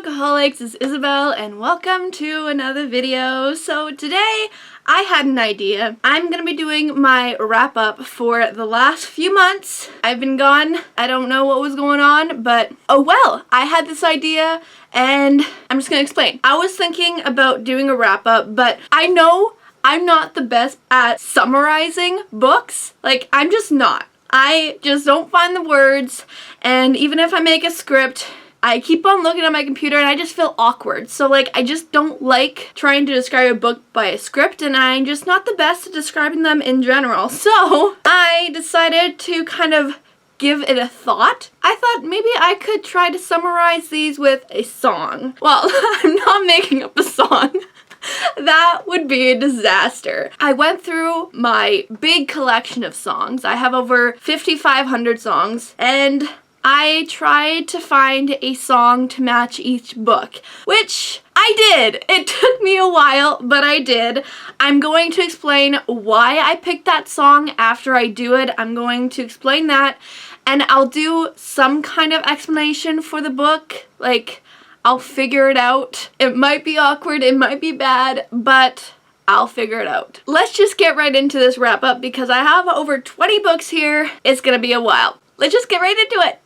bookaholics, it's Isabel and welcome to another video. So today I had an idea. I'm gonna be doing my wrap up for the last few months. I've been gone. I don't know what was going on, but oh well, I had this idea and I'm just gonna explain. I was thinking about doing a wrap up, but I know I'm not the best at summarizing books. Like, I'm just not. I just don't find the words, and even if I make a script, I keep on looking at my computer and I just feel awkward. So like, I just don't like trying to describe a book by a script, and I'm just not the best at describing them in general. So I decided to kind of give it a thought. I thought maybe I could try to summarize these with a song. Well, I'm not making up a song. That would be a disaster. I went through my big collection of songs. I have over 5,500 songs, and I tried to find a song to match each book, which I did. It took me a while, but I did. I'm going to explain why I picked that song after I do it. I'm going to explain that, and I'll do some kind of explanation for the book. Like, I'll figure it out. It might be awkward, it might be bad, but I'll figure it out. Let's just get right into this wrap up because I have over 20 books here. It's gonna be a while. Let's just get right into it.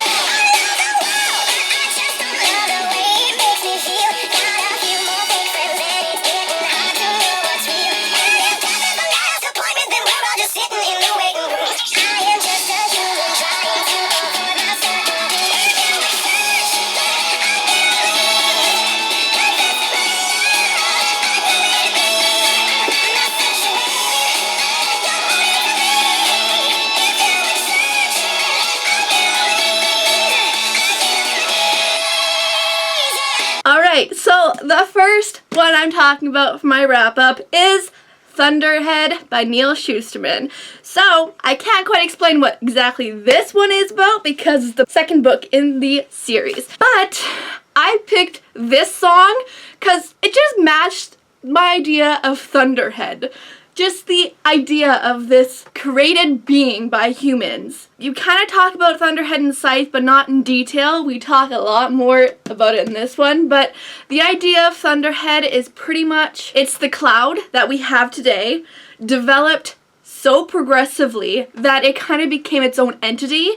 Alright, so the first one I'm talking about for my wrap-up is Thunderhead by Neal Shusterman. So, I can't quite explain what exactly this one is about because it's the second book in the series. But I picked this song because it just matched my idea of Thunderhead. Just the idea of this created being by humans. You kind of talk about Thunderhead and Scythe, but not in detail. We talk a lot more about it in this one, but the idea of Thunderhead is pretty much, it's the cloud that we have today, developed so progressively that it kind of became its own entity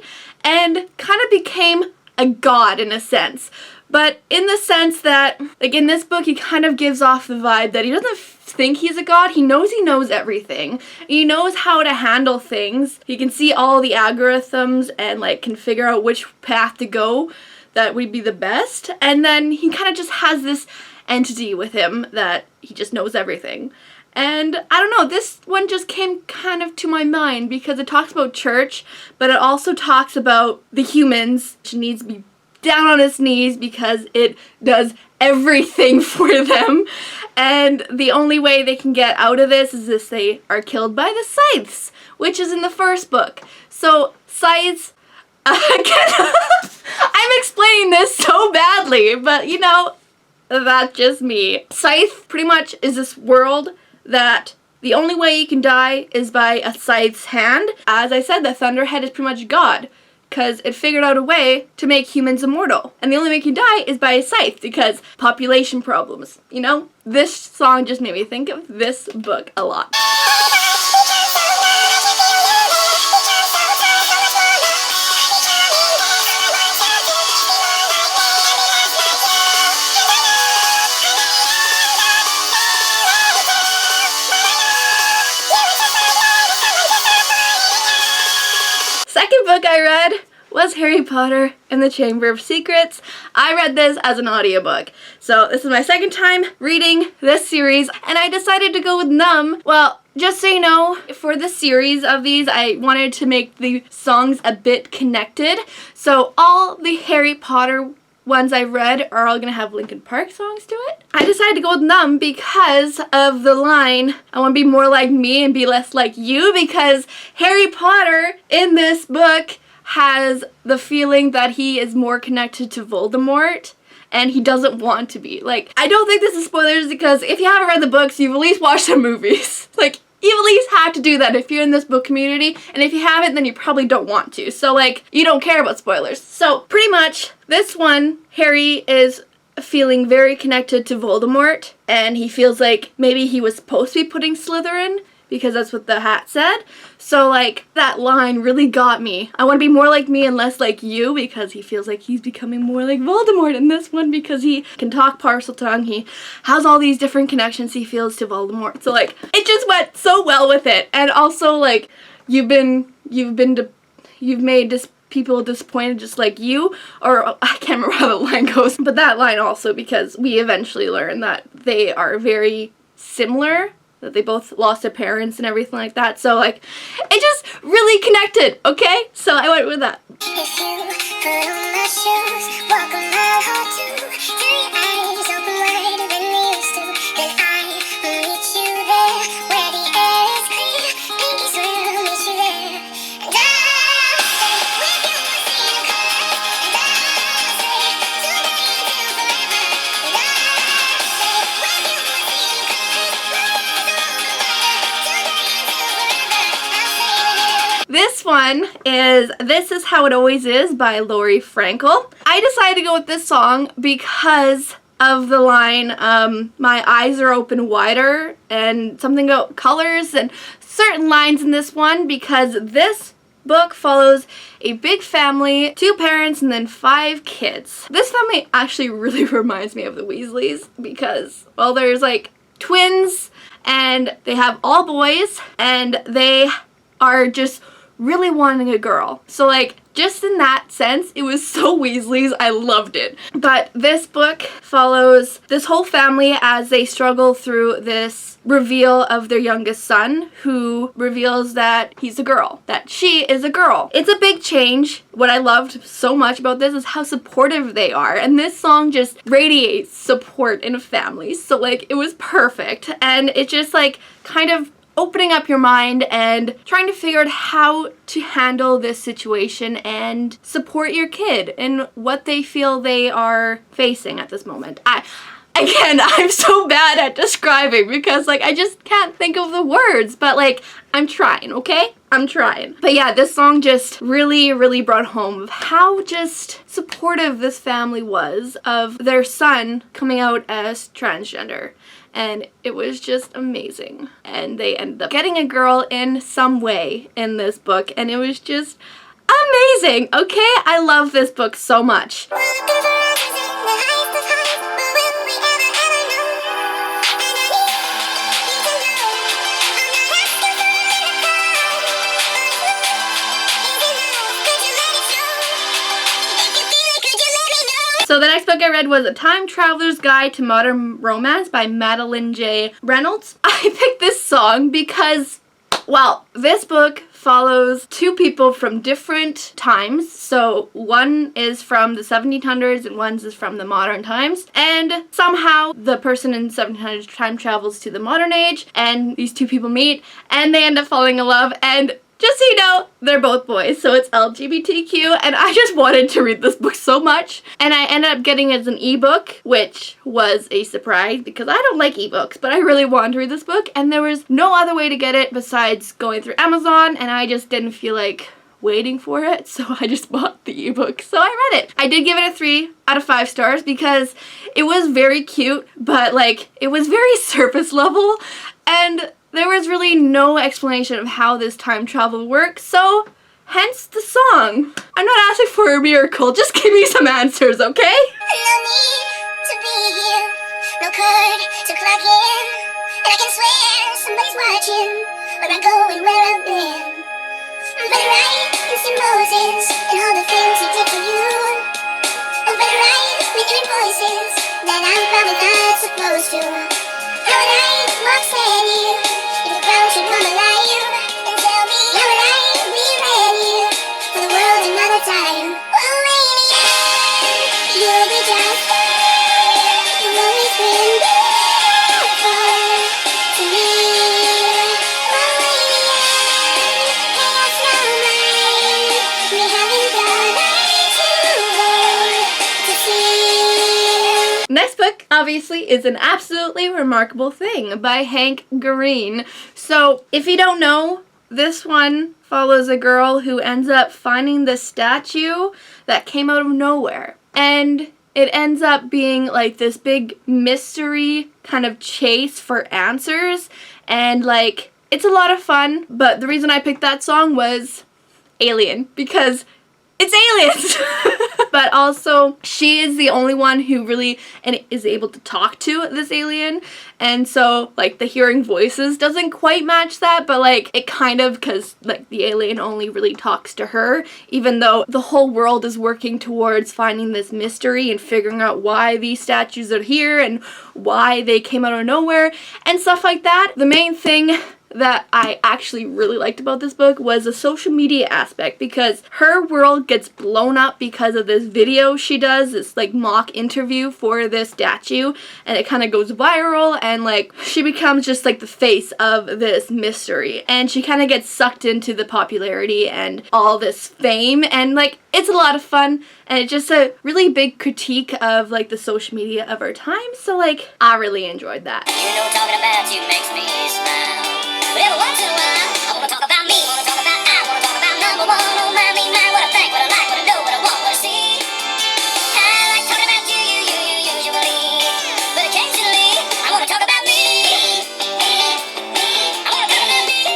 and kind of became a god in a sense. But in the sense that, like in this book, he kind of gives off the vibe that he doesn't think he's a god. He knows everything. He knows how to handle things. He can see all the algorithms and like can figure out which path to go that would be the best. And then he kind of just has this entity with him that he just knows everything. And I don't know, this one just came kind of to my mind because it talks about church, but it also talks about the humans. She needs to be down on its knees because it does everything for them, and the only way they can get out of this is if they are killed by the scythes, which is in the first book. So scythes, again, I'm explaining this so badly, but you know, that's just me. Scythe pretty much is this world that the only way you can die is by a scythe's hand. As I said, the Thunderhead is pretty much God, because it figured out a way to make humans immortal. And the only way you can die is by a scythe, because population problems. You know, this song just made me think of this book a lot. Second book I read was Harry Potter and the Chamber of Secrets. I read this as an audiobook. So this is my second time reading this series, and I decided to go with Numb. Well, just so you know, for the series of these, I wanted to make the songs a bit connected. So all the Harry Potter ones I've read are all gonna have Linkin Park songs to it. I decided to go with Numb because of the line, I want to be more like me and be less like you, because Harry Potter in this book has the feeling that he is more connected to Voldemort and he doesn't want to be. Like, I don't think this is spoilers because if you haven't read the books, you've at least watched the movies. Like, you at least have to do that if you're in this book community, and if you haven't, then you probably don't want to. So like, you don't care about spoilers. So pretty much, this one, Harry is feeling very connected to Voldemort, and he feels like maybe he was supposed to be putting Slytherin because that's what the hat said. So like that line really got me. I want to be more like me and less like you, because he feels like he's becoming more like Voldemort in this one because he can talk parcel tongue. He has all these different connections he feels to Voldemort. So like it just went so well with it. And also like you've made people disappointed just like you, or I can't remember how the line goes, but that line also, because we eventually learn that they are very similar, that they both lost their parents and everything like that. So like it just really connected, okay? So I went with that. If you put on my shoes, walk on my heart too, till your eyes open wider than they used to, then I will meet you there, where the air is clear, pinky swear I'll meet you there, and I'll say, with you we'll see the colors, and I'll say, today until forever, and I'll say, with you we'll see the colors, my eyes are open wider, today until forever, I'll say with you. This one is This Is How It Always Is by Lori Frankel. I decided to go with this song because of the line, my eyes are open wider, and something about colors and certain lines in this one, because this book follows a big family, 2 parents and then 5 kids. This family actually really reminds me of the Weasleys because, well, there's like twins and they have all boys and they are just really wanting a girl. So like just in that sense, it was so Weasleys. I loved it. But this book follows this whole family as they struggle through this reveal of their youngest son, who reveals that he's a girl, that she is a girl. It's a big change. What I loved so much about this is how supportive they are, and this song just radiates support in a family. So like it was perfect, and it just like kind of opening up your mind and trying to figure out how to handle this situation and support your kid in what they feel they are facing at this moment. I'm so bad at describing because like I just can't think of the words, but like I'm trying, okay? I'm trying. But yeah, this song just really brought home how just supportive this family was of their son coming out as transgender. And it was just amazing. And they ended up getting a girl in some way in this book, and it was just amazing, okay? I love this book so much. So the next book I read was A Time Traveler's Guide to Modern Romance by Madeline J. Reynolds. I picked this song because, well, this book follows 2 people from different times. So one is from the 1700s and one is from the modern times. And somehow the person in 1700s time travels to the modern age, and these 2 people meet and they end up falling in love, and just so you know, they're both boys, so it's LGBTQ, and I just wanted to read this book so much. And I ended up getting it as an ebook, which was a surprise because I don't like ebooks, but I really wanted to read this book, and there was no other way to get it besides going through Amazon, and I just didn't feel like waiting for it, so I just bought the ebook. So I read it. I did give it a 3 out of 5 stars because it was very cute, but like it was very surface level, and there was really no explanation of how this time travel works, so hence the song. I'm not asking for a miracle, just give me some answers, okay? No need to be here, no code to plug in, and I can swear somebody's watching where I go and where I've been. But right is your Moses and all the things he did for you. But right with your voices that I'm probably not supposed to. How would I walk steady if the ground should come alive and tell me how would I be ready for the world another time? Oh, Rainier, you'll be just there. You've always been beautiful to me. Oh, Rainier, chaos no mind. We haven't gone way too old to see. Next book, obviously, is An Absolutely Remarkable Thing by Hank Green. So, if you don't know, this one follows a girl who ends up finding this statue that came out of nowhere. And it ends up being like this big mystery kind of chase for answers, and like it's a lot of fun. But the reason I picked that song was Alien, because it's aliens. But also, she is the only one who really is able to talk to this alien, and so like the hearing voices doesn't quite match that, but like it kind of, because like the alien only really talks to her, even though the whole world is working towards finding this mystery and figuring out why these statues are here and why they came out of nowhere and stuff like that. The main thing that I actually really liked about this book was the social media aspect, because her world gets blown up because of this video she does, this like mock interview for this statue, and it kind of goes viral, and like she becomes just like the face of this mystery, and she kind of gets sucked into the popularity and all this fame, and like it's a lot of fun, and it's just a really big critique of like the social media of our time, so like I really enjoyed that. You know, talking about you makes me smile. But every once in a while, I wanna talk about me, wanna talk about I, wanna talk about number one. Oh my, me, my, what I think, what I like, what I know, what I want, what I see. I like talking about you usually, but occasionally I wanna talk about me. I wanna talk about me.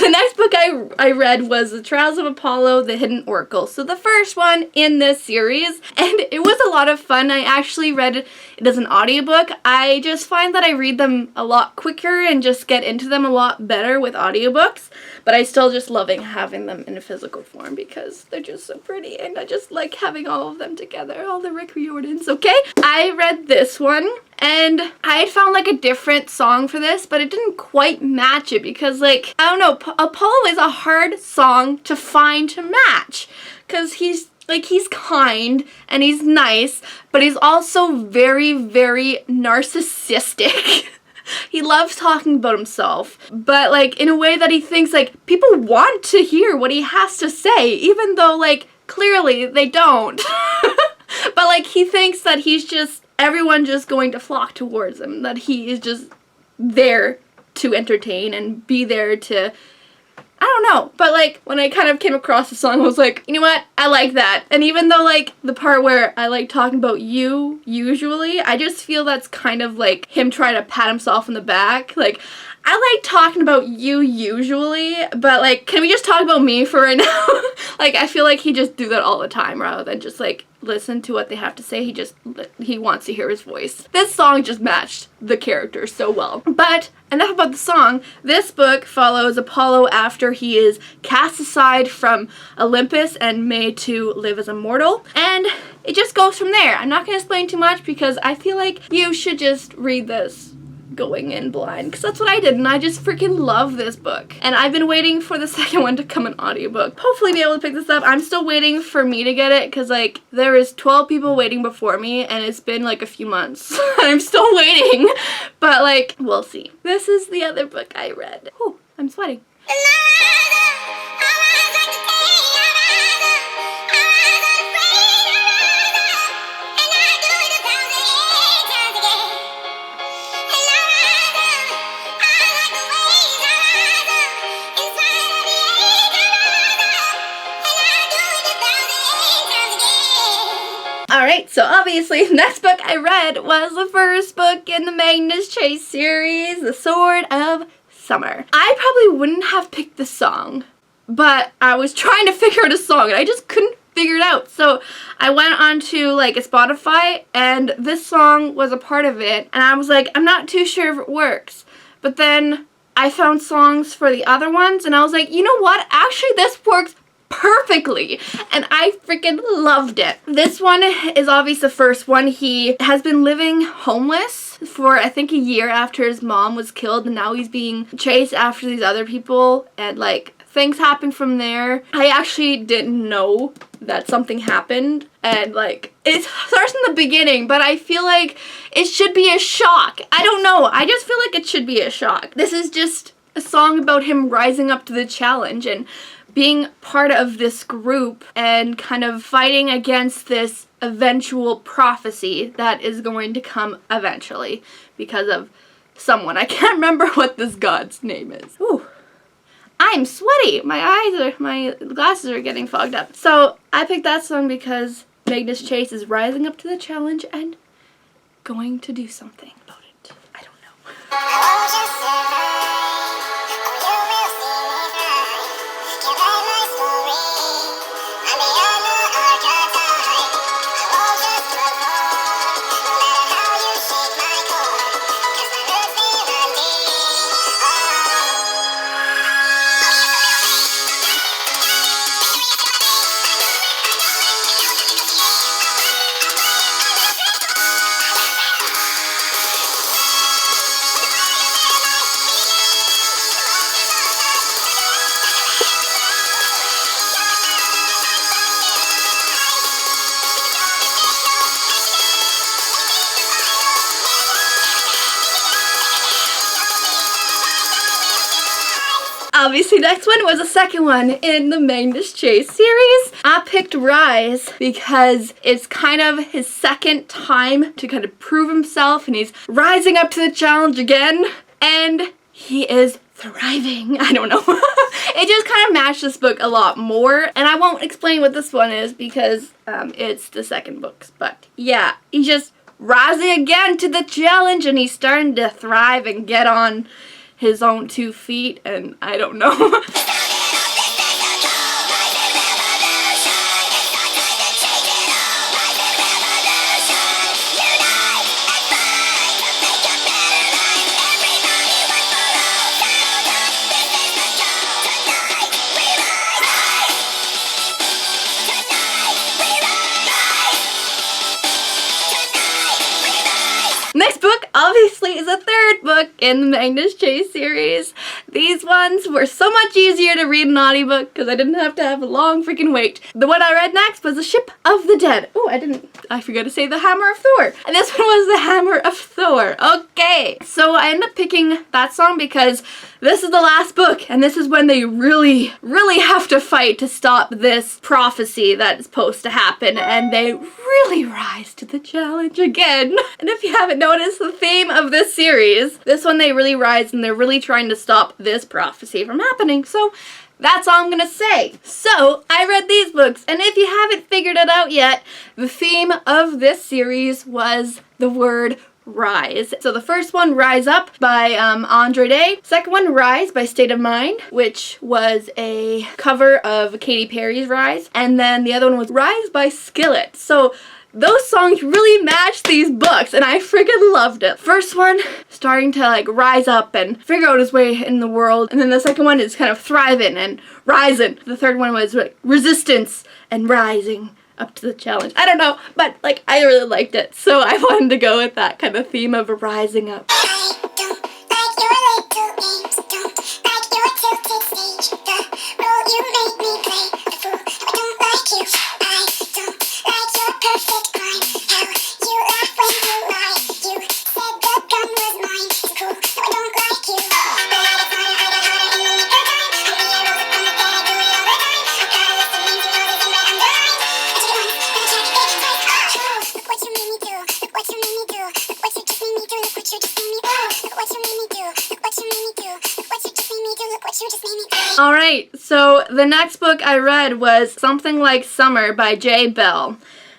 The next book I read was The Trials of Apollo, The Hidden Oracle. So the first one in this series, and it was a lot of fun. I actually read it as an audiobook. I just find that I read them a lot quicker and just get into them a lot better with audiobooks, but I still just loving having them in a physical form because they're just so pretty, and I just like having all of them together, all the Rick Riordans, okay? I read this one, and I had found like a different song for this, but it didn't quite match it because like, I don't know, Apollo is a hard song to find to match, because he's kind and he's nice, but he's also very, very narcissistic. He loves talking about himself, but like in a way that he thinks like people want to hear what he has to say, even though like clearly they don't. But like he thinks that he's just, everyone just going to flock towards him, that he is just there to entertain and be there to, I don't know, but like when I kind of came across the song, I was like, you know what, I like that. And even though like the part where I like talking about you usually, I just feel that's kind of like him trying to pat himself in the back. Like, I like talking about you usually, but like, can we just talk about me for right now? Like, I feel like he just do that all the time rather than just like listen to what they have to say. He wants to hear his voice. This song just matched the character so well. But enough about the song. This book follows Apollo after he is cast aside from Olympus and made to live as a mortal, and it just goes from there. I'm not going to explain too much because I feel like you should just read this going in blind, because that's what I did, and I just freaking love this book. And I've been waiting for the second one to come in audiobook. Hopefully be able to pick this up. I'm still waiting for me to get it, because like there is 12 people waiting before me, and it's been like a few months. I'm still waiting, but like we'll see. This is the other book I read. Oh, I'm sweating. Alright, so obviously the next book I read was the first book in the Magnus Chase series, The Sword of Summer. I probably wouldn't have picked the song, but I was trying to figure out a song and I just couldn't figure it out. So I went onto like a Spotify and this song was a part of it, and I was like, I'm not too sure if it works. But then I found songs for the other ones and I was like, you know what? Actually this works perfectly, and I freaking loved it. This one is obviously the first one. He has been living homeless for I think a year after his mom was killed, and now he's being chased after these other people, and like things happen from there. I actually didn't know that something happened, and like it starts in the beginning, but I feel like it should be a shock. I don't know, I just feel like it should be a shock. This is just a song about him rising up to the challenge and being part of this group and kind of fighting against this eventual prophecy that is going to come eventually because of someone. I can't remember what this god's name is. Ooh, I'm sweaty. My glasses are getting fogged up. So I picked that song because Magnus Chase is rising up to the challenge and going to do something about it. I don't know. Obviously, next one was the second one in the Magnus Chase series. I picked Rise because it's kind of his second time to kind of prove himself, and he's rising up to the challenge again, and he is thriving. I don't know. It just kind of matched this book a lot more, and I won't explain what this one is because it's the second book. But yeah, he's just rising again to the challenge, and he's starting to thrive and get on his own 2 feet, and I don't know. Next book, obviously, is a third book in the Magnus Chase series. These ones were so much easier to read in audiobook because I didn't have to have a long freaking wait. The one I read next was The Ship of the Dead. Oh, I forgot to say The Hammer of Thor. And this one was The Hammer of Thor. Okay, so I ended up picking that song because this is the last book, and this is when they really, really have to fight to stop this prophecy that is supposed to happen, and they really rise to the challenge again. And if you haven't noticed the theme of this series, this one they really rise and they're really trying to stop this prophecy from happening. So that's all I'm gonna say. So I read these books, and if you haven't figured it out yet, the theme of this series was the word Rise. So the first one, Rise Up by Andre Day. Second one, Rise by State of Mind, which was a cover of Katy Perry's Rise. And then the other one was Rise by Skillet. So those songs really matched these books, and I freaking loved it. First one, starting to like rise up and figure out his way in the world. And then the second one is kind of thriving and rising. The third one was like resistance and rising up to the challenge. I don't know, but like I really liked it, so I wanted to go with that kind of theme of rising up. I don't like your little games, don't like your tilted stage, the role you make me play, the fool, I don't like you. I don't like your perfect crime, how you laugh when you lie, you said the gun was mine, it's cool, no I don't like you. But it's harder in the nick of time, I'm the arrows up on the bed, I do it all the time, I've got a list of names and all this and right underlined, I took it once, then I checked it twice, look what you made me do, look what you made me do, look what you just made me do, look what you just made me do, look what you made me do, look what you made me do, look what you just made me do, look what you just made me do. Alright, so the next book I read was Something Like Summer by J. Bell.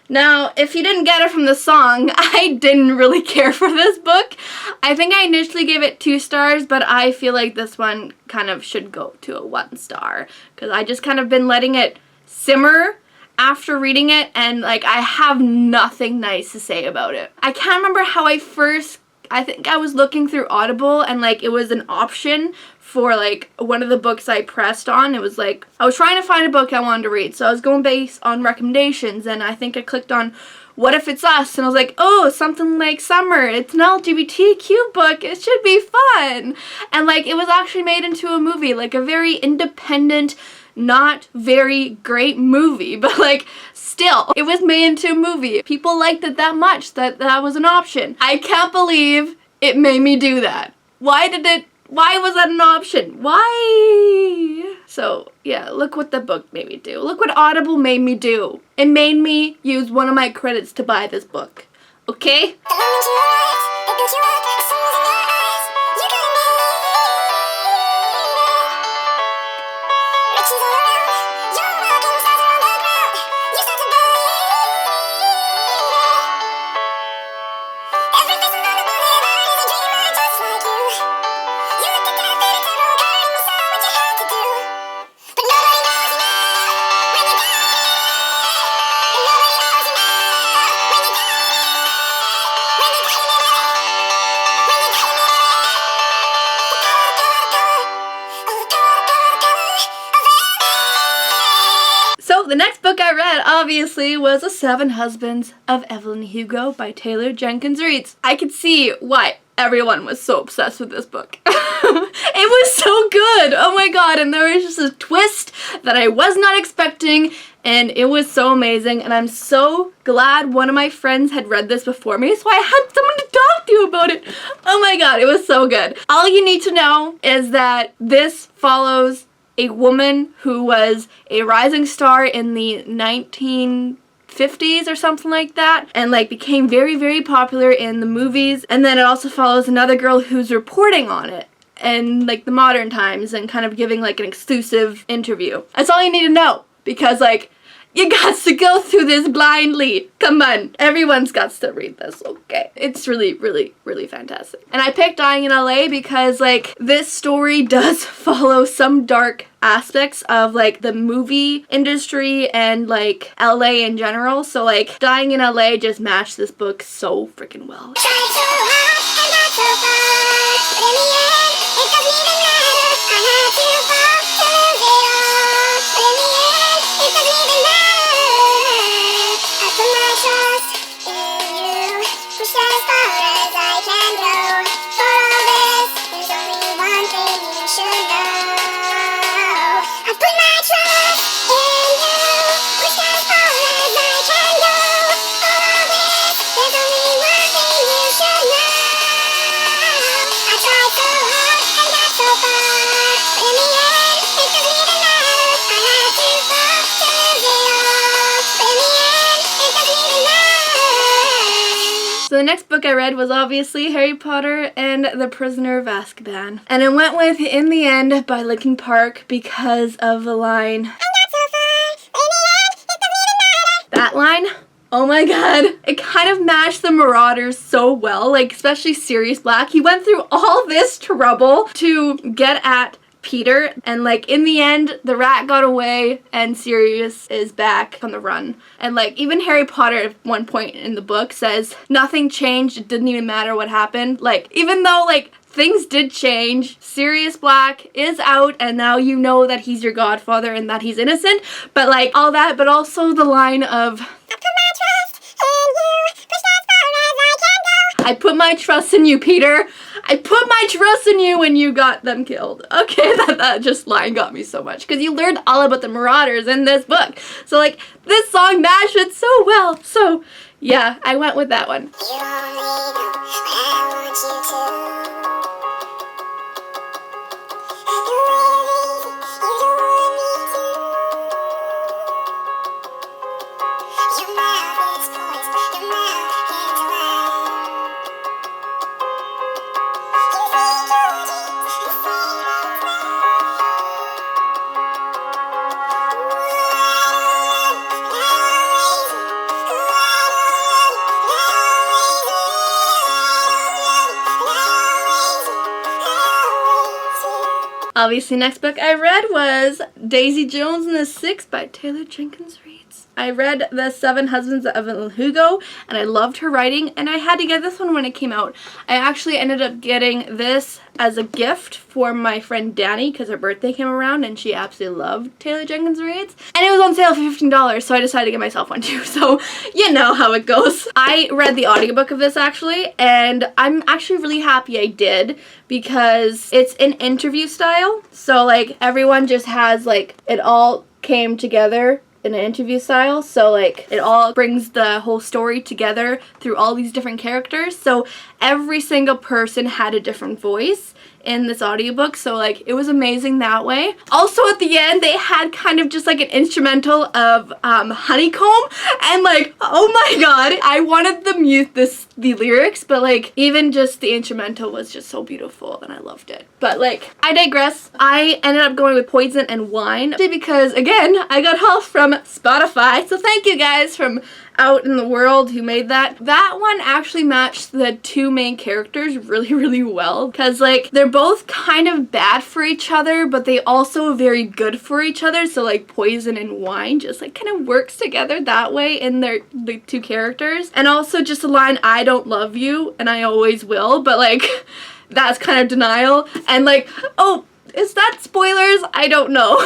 Now, if you didn't get it from the song, I didn't really care for this book. I think I initially gave it 2 stars, but I feel like this one kind of should go to a 1 star because I just kind of been letting it simmer after reading it, and like I have nothing nice to say about it. I can't remember how I think I was looking through Audible, and like it was an option for like one of the books I pressed on. It was like I was trying to find a book I wanted to read, so I was going based on recommendations, and I think I clicked on What If It's Us, and I was like, oh, Something Like Summer, it's an LGBTQ book, it should be fun. And like it was actually made into a movie, like a very independent, not very great movie, but like still, it was made into a movie. People liked it that much that that was an option. I can't believe it made me do that. Why was that an option? Why? So yeah, look what the book made me do. Look what Audible made me do. It made me use one of my credits to buy this book. Okay? The moment you arrived, they built you up, the souls in your eyes, you couldn't believe it. Riches all around, your walking stars are on the ground, you start to believe. read, obviously, was The Seven Husbands of Evelyn Hugo by Taylor Jenkins Reid. I could see why everyone was so obsessed with this book. It was so good! Oh my god, and there was just a twist that I was not expecting, and it was so amazing, and I'm so glad one of my friends had read this before me, so I had someone to talk to about it. Oh my god, it was so good. All you need to know is that this follows a woman who was a rising star in the 1950s or something like that, and like became very, very popular in the movies. And then it also follows another girl who's reporting on it in like the modern times and kind of giving like an exclusive interview. That's all you need to know, because like you got to go through this blindly. Come on, everyone's got to read this, okay? It's really, really, really fantastic. And I picked Dying in LA because like this story does follow some dark aspects of like the movie industry and like LA in general. So like Dying in LA just matched this book so freaking well. Tried so hard and got so far, but in the end, it doesn't even matter. I had to fall to lose it all, but in the end, it doesn't even matter. I put my trust in you, push as far as I can go. For all this, there's only one thing you should know. I put my trust in you, push as far as I can go. For all this, there's only one thing you should know. I tried so hard and got so far, but in the end, it doesn't even matter. I had to fall to lose it all, but in the end, it doesn't even matter. So the next book I read was obviously Harry Potter and the Prisoner of Azkaban. And I went with In the End by Linkin Park because of the line, I got so far, but in the end, it doesn't even matter. that line. Oh my god, it kind of matched the Marauders so well, like especially Sirius Black. He went through all this trouble to get at Peter, and like in the end the rat got away and Sirius is back on the run. And like even Harry Potter at one point in the book says nothing changed, it didn't even matter what happened. Like even though like things did change, Sirius Black is out and now you know that he's your godfather and that he's innocent, but like all that, but also the line of I put my trust in you, Peter. I put my trust in you when you got them killed. Okay, that just line got me so much because you learned all about the Marauders in this book. So like this song matched it so well. So yeah, I went with that one. You only know what I want you to. And the way you don't want me to. Your mouth is poised, your mouth is alive. You say Georgie, you say Obviously, next book I read was Daisy Jones and the Six by Taylor Jenkins Reid. I read The Seven Husbands of Evelyn Hugo, and I loved her writing, and I had to get this one when it came out. I actually ended up getting this as a gift for my friend Danny because her birthday came around, and she absolutely loved Taylor Jenkins Reid. And it was on sale for $15, so I decided to get myself one too, so you know how it goes. I read the audiobook of this actually, and I'm actually really happy I did because it's an interview style, so like everyone just has like, it all came together in an interview style, so like it all brings the whole story together through all these different characters, so every single person had a different voice in this audiobook, so like it was amazing that way. Also at the end they had kind of just like an instrumental of Honeycomb, and like oh my god, I wanted the lyrics, but like even just the instrumental was just so beautiful and I loved it. But like I digress. I ended up going with Poison and Wine because again I got help from Spotify, so thank you guys from out in the world who made that. That one actually matched the two main characters really, really well because like they're both kind of bad for each other, but they also very good for each other. So like Poison and Wine just like kind of works together that way in the two characters. And also just the line, I don't love you and I always will, but like that's kind of denial. And like, oh, Is that spoilers? I don't know.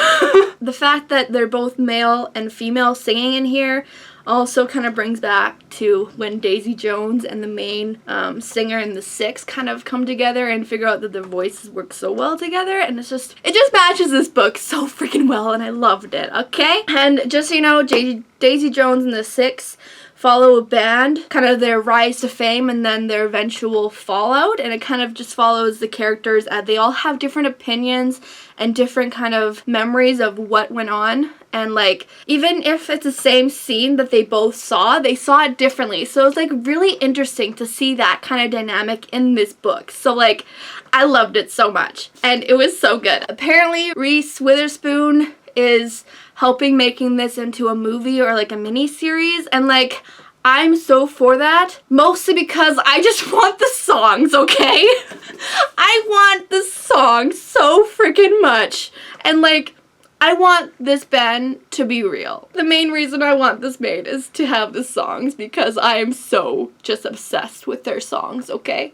The fact that they're both male and female singing in here also kind of brings back to when Daisy Jones and the main singer in The Six kind of come together and figure out that their voices work so well together, and it just matches this book so freaking well, and I loved it, okay? And just so you know, Daisy Jones and The Six follow a band, kind of their rise to fame and then their eventual fallout, and it kind of just follows the characters as they all have different opinions and different kind of memories of what went on. And like, even if it's the same scene that they both saw, they saw it differently. So it's like really interesting to see that kind of dynamic in this book. So like, I loved it so much and it was so good. Apparently Reese Witherspoon is helping making this into a movie or like a mini series, and like, I'm so for that, mostly because I just want the songs, okay? I want the songs so freaking much, and like, I want this band to be real. The main reason I want this made is to have the songs because I am so just obsessed with their songs, okay?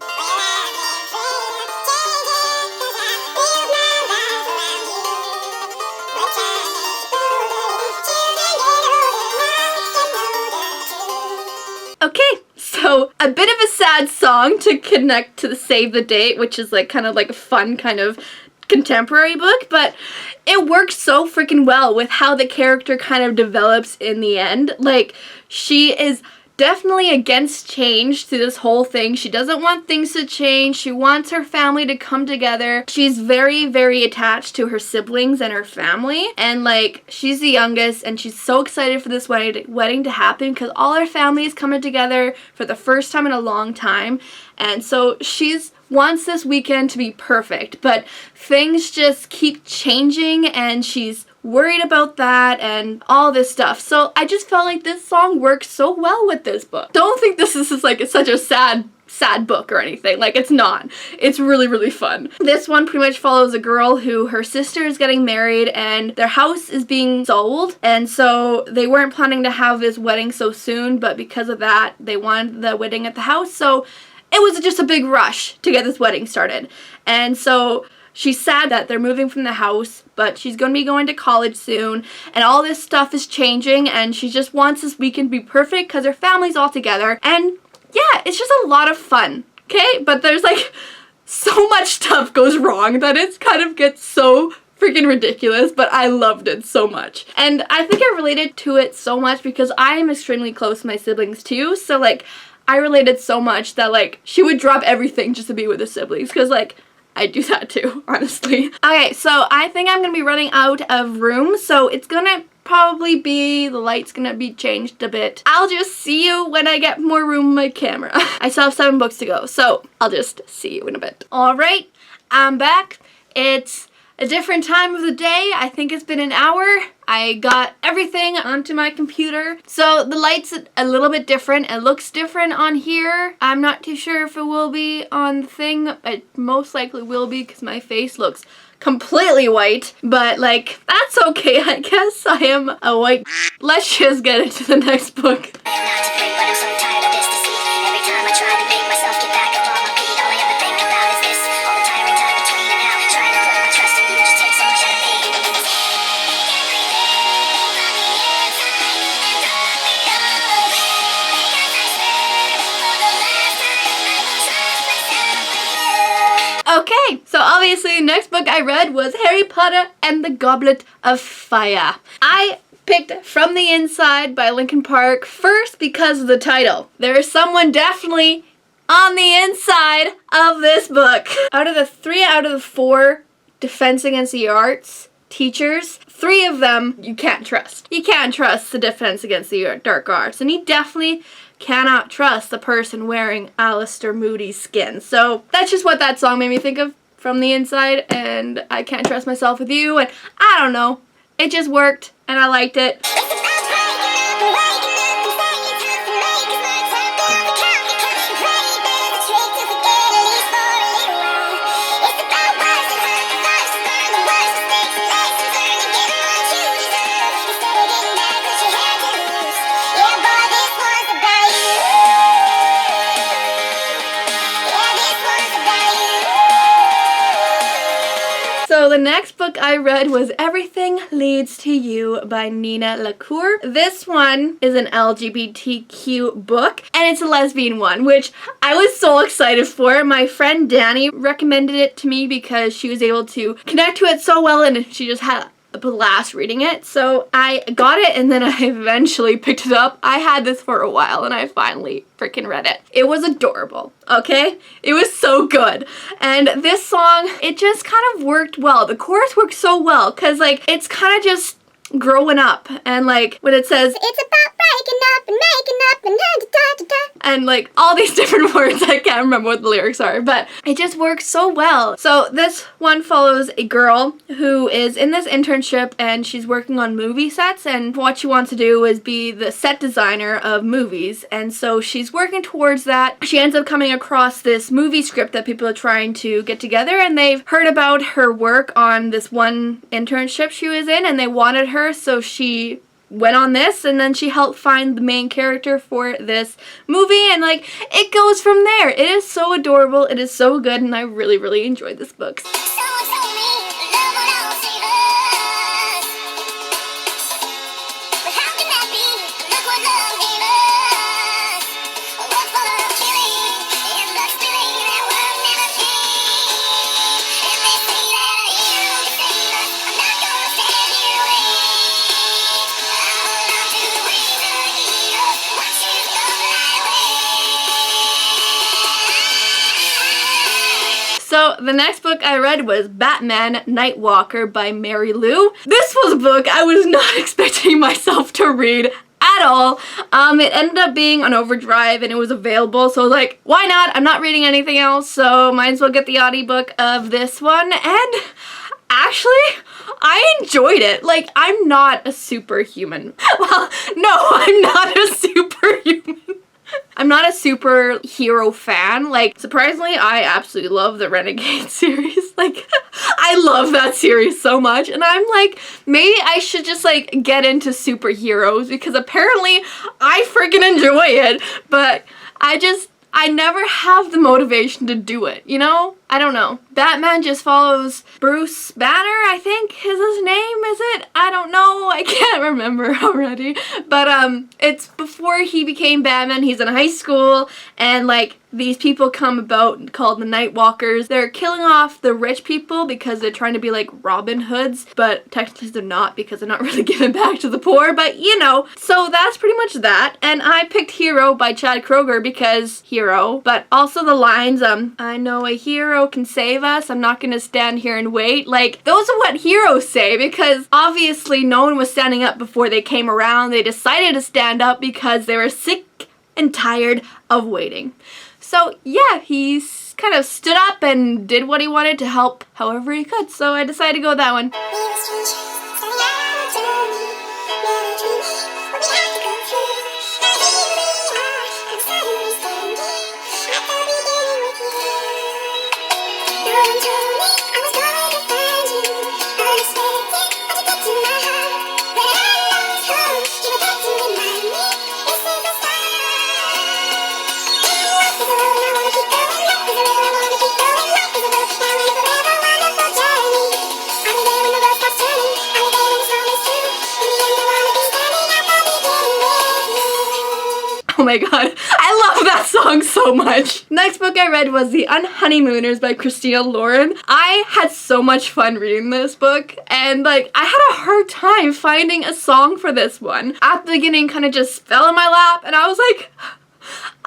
Okay, so a bit of a sad song to connect to the Save the Date, which is like kind of like a fun kind of contemporary book, but it works so freaking well with how the character kind of develops in the end. Like, she is definitely against change through this whole thing. She doesn't want things to change. She wants her family to come together. She's very, very attached to her siblings and her family. And like, she's the youngest and she's so excited for this wedding to happen because all her family is coming together for the first time in a long time. And so she's wants this weekend to be perfect, but things just keep changing and she's worried about that and all this stuff. So I just felt like this song works so well with this book. Don't think this is like such a sad book or anything. Like, it's not. It's really, really fun. This one pretty much follows a girl who her sister is getting married and their house is being sold, and so they weren't planning to have this wedding so soon, but because of that they wanted the wedding at the house, so it was just a big rush to get this wedding started. And so she's sad that they're moving from the house, but she's going to be going to college soon, and all this stuff is changing, and she just wants this weekend to be perfect because her family's all together. And yeah, it's just a lot of fun, okay? But there's like so much stuff goes wrong that it kind of gets so freaking ridiculous, but I loved it so much. And I think I related to it so much because I am extremely close to my siblings too, so like, I related so much that like, she would drop everything just to be with her siblings, because like, I do that too, honestly. Okay, so I think I'm gonna be running out of room, so it's gonna probably be, the light's gonna be changed a bit. I'll just see you when I get more room on my camera. I still have 7 books to go, so I'll just see you in a bit. Alright, I'm back. It's a different time of the day. I think it's been an hour. I got everything onto my computer. So the light's a little bit different. It looks different on here. I'm not too sure if it will be on the thing. It most likely will be because my face looks completely white, but like, that's okay. I guess I am a white. Let's just get into the next book. Okay, so obviously the next book I read was Harry Potter and the Goblet of Fire. I picked From the Inside by Linkin Park first because of the title. There is someone definitely on the inside of this book. Out of the 4 Defense Against the Arts teachers, 3 of them you can't trust. You can't trust the Defense Against the Dark Arts, and he definitely cannot trust the person wearing Alistair Moody's skin. So that's just what that song made me think of, From the Inside, and I Can't Trust Myself with You, and I don't know, it just worked and I liked it. So the next book I read was Everything Leads to You by Nina LaCour. This one is an LGBTQ book, and it's a lesbian one, which I was so excited for. My friend Danny recommended it to me because she was able to connect to it so well, and she just had a blast reading it. So I got it, and then I eventually picked it up. I had this for a while, and I finally freaking read it. It was adorable, okay? It was so good. And this song, it just kind of worked well. The chorus worked so well, because like it's kind of just growing up, and like when it says it's about breaking up and making up and da-da-da-da-da, and like all these different words, I can't remember what the lyrics are, but it just works so well. So this one follows a girl who is in this internship, and she's working on movie sets, and what she wants to do is be the set designer of movies, and so she's working towards that. She ends up coming across this movie script that people are trying to get together, and they've heard about her work on this one internship she was in, and they wanted her, so she went on this, and then she helped find the main character for this movie, and like it goes from there. It is so adorable, it is so good, and I really, really enjoyed this book. So the next book I read was Batman Nightwalker by Mary Lou. This was a book I was not expecting myself to read at all. It ended up being on Overdrive, and it was available, so I was like, why not? I'm not reading anything else, so might as well get the audiobook of this one. And actually, I enjoyed it. Like, I'm not a superhuman. Well, no, I'm not a superhuman. I'm not a superhero fan. Like, surprisingly, I absolutely love the Renegade series. Like, I love that series so much. And I'm like, maybe I should just, like, get into superheroes, because apparently I freaking enjoy it. But I never have the motivation to do it, you know? I don't know. Batman just follows Bruce Banner, I think is his name, is it? I don't know. I can't remember already. But it's before he became Batman. He's in high school, and like these people come about called the Nightwalkers. They're killing off the rich people because they're trying to be like Robin Hoods, but technically they're not, because they're not really giving back to the poor, but you know. So that's pretty much that. And I picked Hero by Chad Kroeger because hero, but also the lines, I know a hero can save us, I'm not gonna stand here and wait. Like, those are what heroes say, because obviously no one was standing up before they came around. They decided to stand up because they were sick and tired of waiting. So yeah, he's kind of stood up and did what he wanted to help however he could, so I decided to go with that one. Oh my god, I love that song so much. Next book I read was The Unhoneymooners by Christina Lauren. I had so much fun reading this book, and like I had a hard time finding a song for this one. At the beginning, kind of just fell in my lap, and I was like,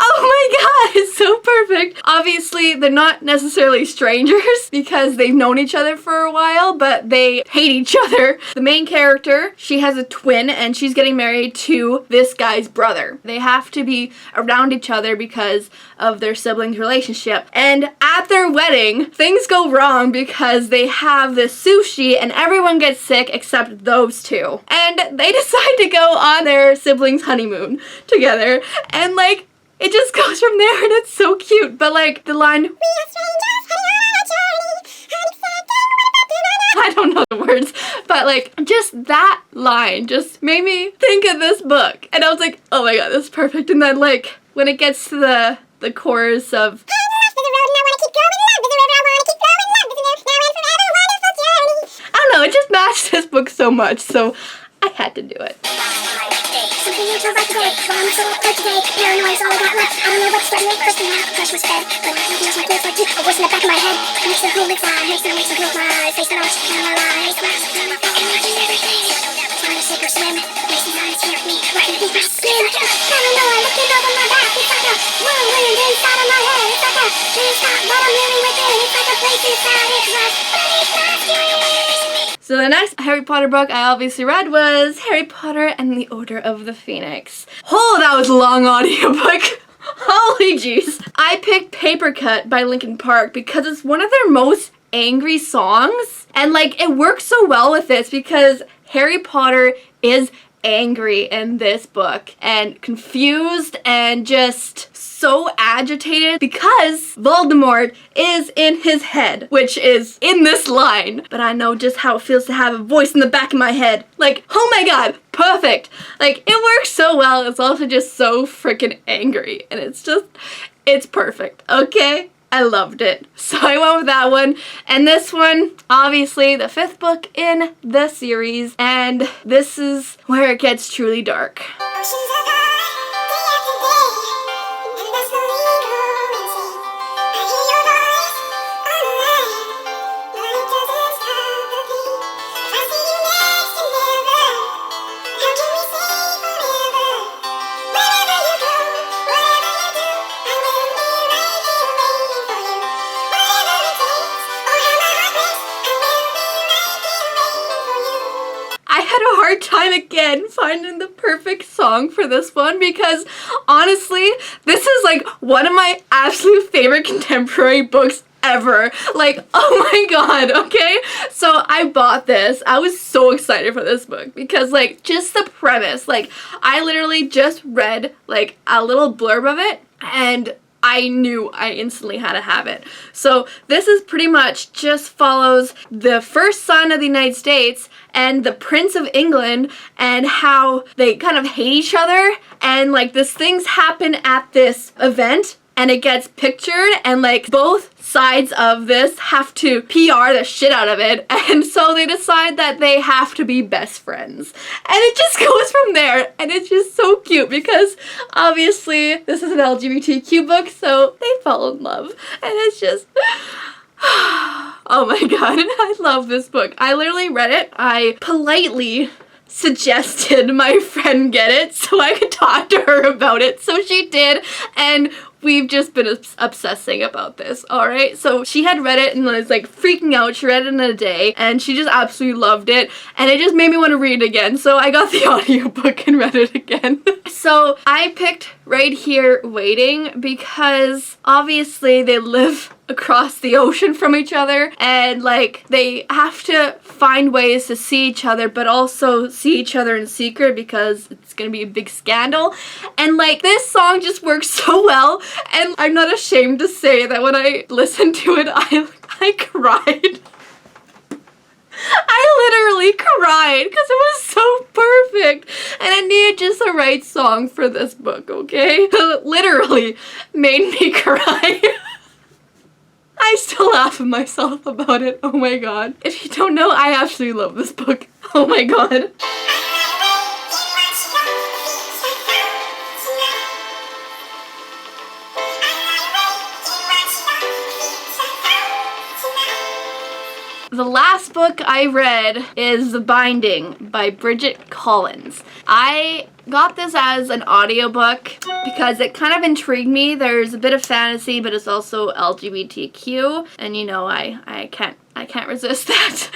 oh my god, it's so perfect. Obviously, they're not necessarily strangers because they've known each other for a while, but they hate each other. The main character, she has a twin, and she's getting married to this guy's brother. They have to be around each other because of their siblings' relationship. And at their wedding, things go wrong because they have this sushi and everyone gets sick except those two. And they decide to go on their siblings' honeymoon together, and like, it just goes from there, and it's so cute. But like the line, "We are strangers heading on a journey, I don't know the words, but like just that line just made me think of this book. And I was like, oh my god, this is perfect. And then like when it gets to the chorus of this book so much, so I had to do it. Something you told right today. Well, I'm so good today. Paranoia's all I got left. I don't know what's starting late. First thing out, the crush was fed. But I think my clothes like too. A voice in the back of my head. Makes the whole lips on. Makes the close my eyes. Face the notch. And my lies. Imagine everything. Trying to sink or swim. Racing eyes hear me. Right beneath my skin. Paranoia looking over my back. It's like a whirlwind inside of my head. It's like a can't stop what I'm living within. It's like a place inside. It's like beneath my skin. So the next Harry Potter book I obviously read was Harry Potter and the Order of the Phoenix. Oh, that was a long audiobook. Holy jeez. I picked Paper Cut by Linkin Park because it's one of their most angry songs. And like, it works so well with this because Harry Potter is angry in this book and confused and just so agitated because Voldemort is in his head, which is in this line. But I know just how it feels to have a voice in the back of my head. Like, oh my god, perfect. Like, it works so well. It's also just so freaking angry and it's perfect, okay? I loved it. So I went with that one. And this one, obviously the 5th book in the series. And this is where it gets truly dark. Oceans of high, day after day, and that's the legal insane. I hear your voice on the line, life doesn't stop the beat. If I see you next to never, how can we say forever? Wherever you go, whatever you do, I will be right here waiting for you. Whatever it takes, or how my heart breaks, I will be right here waiting for you. I had a hard time again finding the perfect song for this one because honestly, this is like one of my absolute favorite contemporary books ever. Like, oh my god, okay? So I bought this. I was so excited for this book because like just the premise, like I literally just read like a little blurb of it and I knew I instantly had to have it. So this is pretty much just follows the first son of the United States and the Prince of England and how they kind of hate each other and like these things happen at this event and it gets pictured and like both sides of this have to PR the shit out of it and so they decide that they have to be best friends and it just goes from there and it's just so cute because obviously this is an LGBTQ book so they fall in love and it's just oh my god, I love this book. I literally read it. I politely suggested my friend get it so I could talk to her about it. So she did, and we've just been obsessing about this, alright? So she had read it and was like freaking out. She read it in a day, and she just absolutely loved it, and it just made me want to read it again. So I got the audiobook and read it again. So I picked Right Here Waiting because obviously they live across the ocean from each other and like they have to find ways to see each other but also see each other in secret because it's gonna be a big scandal and like this song just works so well and I'm not ashamed to say that when I listened to it I cried. I literally cried because it was so perfect and I needed just the right song for this book, okay? It literally made me cry. I still laugh at myself about it. Oh my god. If you don't know, I absolutely love this book. Oh my god. The last book I read is The Binding by Bridget Collins. I got this as an audiobook because it kind of intrigued me. There's a bit of fantasy, but it's also LGBTQ, and you know I can't resist that.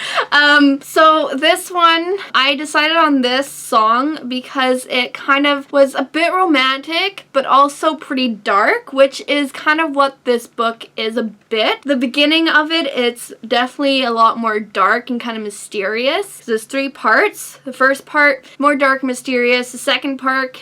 So this one, I decided on this song because it kind of was a bit romantic, but also pretty dark, which is kind of what this book is a bit. The beginning of it, it's definitely a lot more dark and kind of mysterious. There's 3 parts. The first part, more dark and mysterious. The second part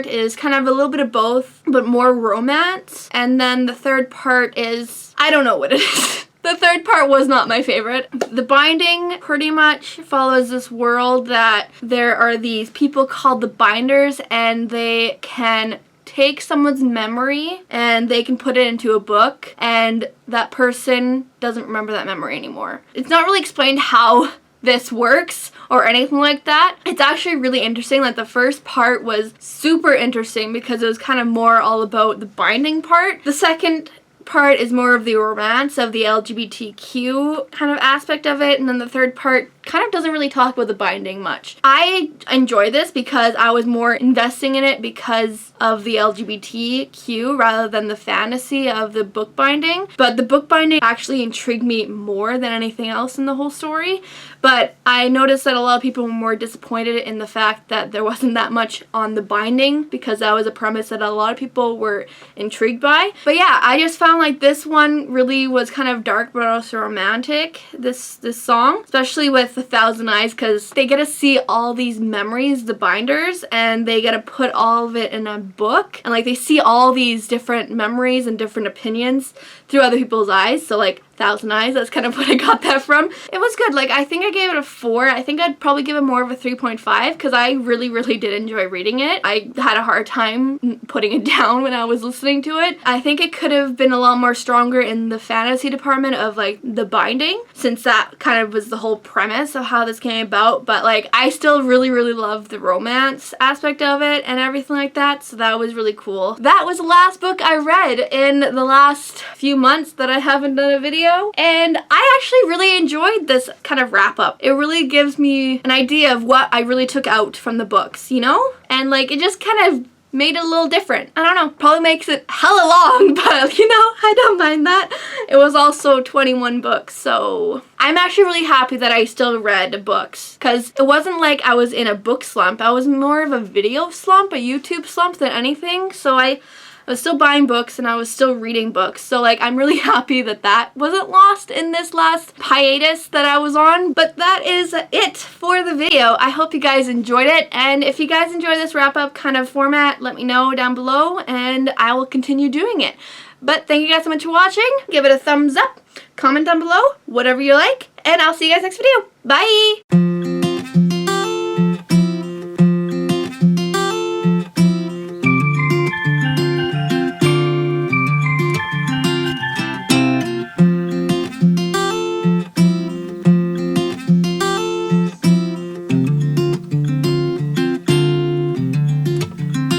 is kind of a little bit of both, but more romance. And then the third part is, I don't know what it is. The third part was not my favorite. The Binding pretty much follows this world that there are these people called the Binders and they can take someone's memory and they can put it into a book and that person doesn't remember that memory anymore. It's not really explained how this works or anything like that. It's actually really interesting. Like the first part was super interesting because it was kind of more all about the binding part. The second part is more of the romance of the LGBTQ kind of aspect of it, and then the third part kind of doesn't really talk about the binding much. I enjoy this because I was more investing in it because of the LGBTQ rather than the fantasy of the bookbinding. But the bookbinding actually intrigued me more than anything else in the whole story. But I noticed that a lot of people were more disappointed in the fact that there wasn't that much on the binding, because that was a premise that a lot of people were intrigued by. But yeah, I just found like this one really was kind of dark but also romantic, this song, especially with 1,000 Eyes, because they get to see all these memories, the binders, and they get to put all of it in a book, and like they see all these different memories and different opinions through other people's eyes. So like 1,000 Eyes, that's kind of what I got that from. It was good. Like I think I gave it a 4. I think I'd probably give it more of a 3.5 because I really did enjoy reading it. I had a hard time putting it down when I was listening to it. I think it could have been a lot more stronger in the fantasy department of like the binding, since that kind of was the whole premise of how this came about. But like I still really love the romance aspect of it and everything like that, so that was really cool. That was the last book I read in the last few months that I haven't done a video. And I actually really enjoyed this kind of wrap up. It really gives me an idea of what I really took out from the books, you know? And like it just kind of made it a little different. I don't know, probably makes it hella long, but you know, I don't mind that. It was also 21 books, so I'm actually really happy that I still read books, because it wasn't like I was in a book slump. I was more of a video slump, a YouTube slump than anything. So I was still buying books and I was still reading books. So like I'm really happy that that wasn't lost in this last hiatus that I was on. But that is it for the video. I hope you guys enjoyed it. And if you guys enjoy this wrap up kind of format, let me know down below and I will continue doing it. But thank you guys so much for watching. Give it a thumbs up, comment down below, whatever you like, and I'll see you guys next video. Bye!